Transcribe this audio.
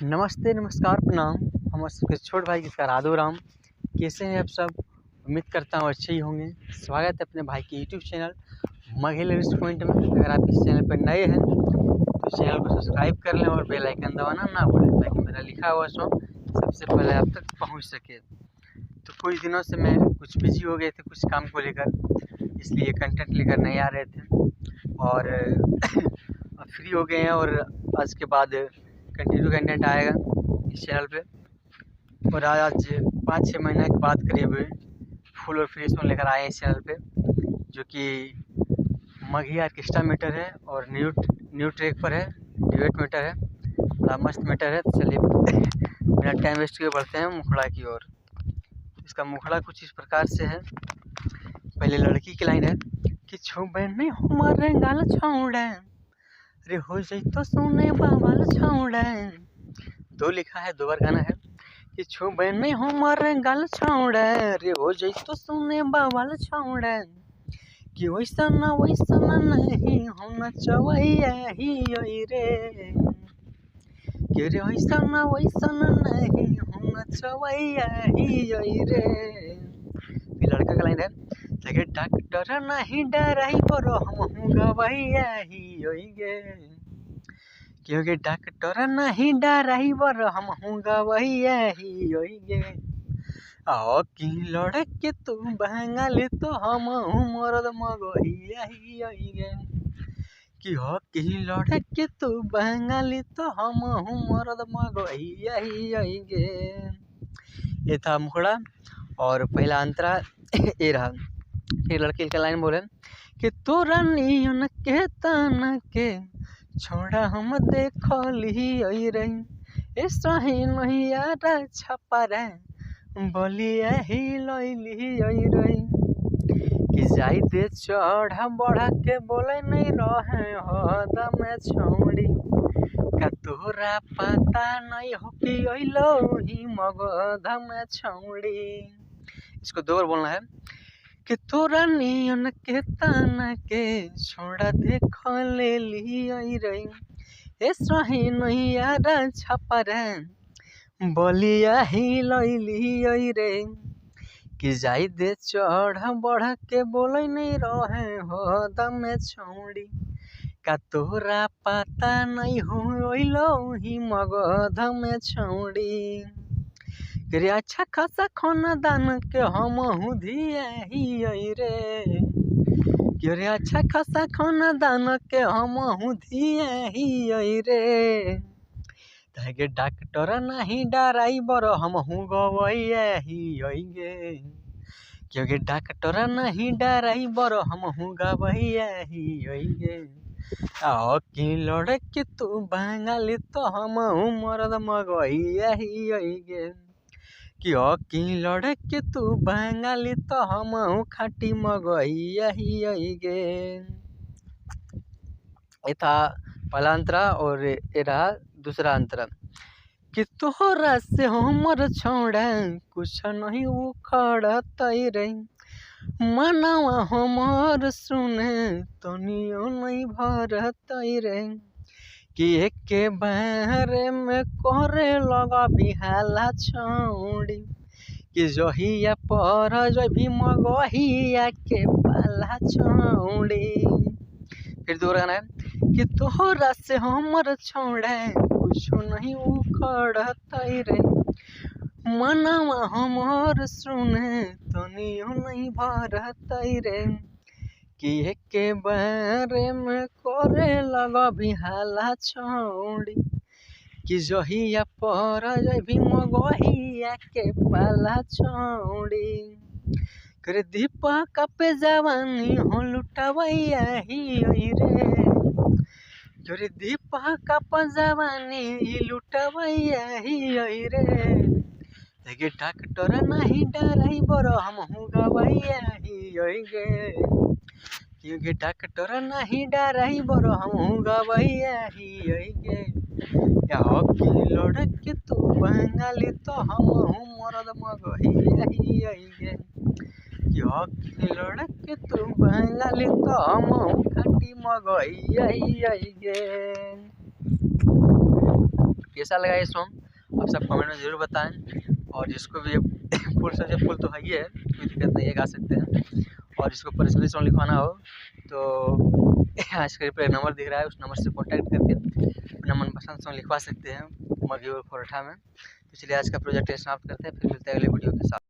नमस्ते, नमस्कार, प्रणाम। हमारे सबके छोट भाई किसका राधो राम। कैसे हैं आप सब? उम्मीद करता हूँ अच्छे ही होंगे। स्वागत है अपने भाई के यूट्यूब चैनल मघेल रिव्यूज पॉइंट में। अगर आप इस चैनल पर नए हैं तो चैनल को सब्सक्राइब कर लें और बेल आइकन दबाना ना भूलें ताकि मेरा लिखा हुआ सॉन्ग सबसे पहले आप तक पहुँच सके। तो कुछ दिनों से मैं कुछ बिजी हो गए थे कुछ काम को लेकर, इसलिए कंटेंट लेकर नहीं आ रहे थे और अब फ्री हो गए हैं और आज के बाद कंटिन्यू कंटेंट आएगा इस चैनल पे। और आज 5-6 महीने के बाद करीब फुल और फ्री सॉन्ग लेकर आए हैं इस चैनल पे, जो कि मघी आर्केस्ट्रा मीटर है और न्यू ट्रैक पर है, ड्यूएट मीटर है, बड़ा मस्त मीटर है। तो चलिए बिना टाइम वेस्ट किए बढ़ते हैं मुखड़ा की ओर। इसका मुखड़ा कुछ इस प्रकार से है। पहले लड़की की लाइन है कि छुबे नहीं हमारे गाल छौड़े रे हो जाई तो सुने बाबाल छौड़े। दो लिखा है, 2 बार गाना है कि छुबे नहीं हमारे गाल छौड़े रे हो जाई तो सुने बाबाल छौड़े कि वैसा ना नहीं होना चवैया ही रे कि रे वैसा ना नहीं होना चवैया ही रे। फिर लड़का का लाइन है लगे डॉक्टर नहीं डराई बरो हम गवैया ही गे क्योंकि डॉक्टर नहीं डराई बरो हम गवैया ही गे। आओ की लड़े के तू बंगाली तो हम मरद मगहिया ही गे कि हो की लड़े के तू बंगाली तो हम मरद मगहिया ही गे। ये था मुखड़ा और पहला अंतरा ये रहा। फिर लड़के का लाइन बोले कि तोरा नियन के तना के छोड़ा हम देख ली रही ऐसा ही नहीं यार छपा रे बोलिया ही लई रही कि जाई दे चढ़ा बढ़ा के बोले नहीं रहे हो दम छोड़ी का तोरा पता नहीं हो कि अइलो ही मगध में छौड़ी। इसको 2 बार बोलना है कि तोरा नियन के तना के छोड़ा देख ले ली रही ऐसा ही नहीं यार छपा रे बोलिया ही लई रे कि जाई दे चढ़ बढ़ के बोले नहीं रहे हो दम छोड़ी का तोरा पता नहीं हो ही मगध में छोड़ी। रे अच्छा खासा खानदान के हम दिया ही रे कि रे अच्छा खासा खानदान के हम दिया ही रे ताके डॉक्टर नहीं डराई बरो हम गवैया ही गे क्योंकि डॉक्टर नहीं डराई बरो हम गवैया ही गे। आओ की लड़े के तू बंगाली तो हम मरद मगहिया ही गे कि की लड़े के तू बंगाली तो हम खाटी मगहिया ही गे। ये था पहला अंतरा और ये रहा दूसरा अंतरा कि तोहरा से हमर छोड़ा कुछ नहीं उखड़त रे मनवा हमर सुने तनियो नहीं भरत रे कि एक बारे में करे लगा बिहाला छौड़ी कि जहिया पर जभी मगहिया के पाला छौड़ी। फिर 2 गाना है कि तोहरा से हमर छोड़ा कुछ नहीं उखड़त रे मनवा हमर सुने तनियो नहीं भरत रे कि एक बारे में करे लगा बिहाला छौड़ी कि जहिया पर जभी मगहिया के पाला छौड़ी करे दीपक पे जवानी हो लुटवैया ही रे जोरे दीपक पे जवानी लुटवैया ही रे देखे डॉक्टर नहीं डराई बरो हम गवैया ही गे क्योंकि डॉक्टर नहीं डराई बरो हम गवैया ही गे। या की लड़के तू बंगाली तो हम मरद मगहिया ही गे कि लड़के तू बंगाली तो हम खाटी मगहिया ही गे। कैसा लगा ये सॉन्ग आप सब कमेंट में ज़रूर बताएं। और जिसको भी फुल तो है ही है, कोई दिक्कत नहीं है, गा सकते हैं। और जिसको पर्सनली सॉन्ग लिखवाना हो तो स्क्रीन पर एक नंबर दिख रहा है, उस नंबर से कॉन्टैक्ट करके अपना मनपसंद सॉन्ग लिखवा सकते हैं मघी और खोरठा में। तो चलिए आज का प्रोजेक्ट समाप्त करते हैं, फिर मिलते हैं अगले वीडियो के साथ।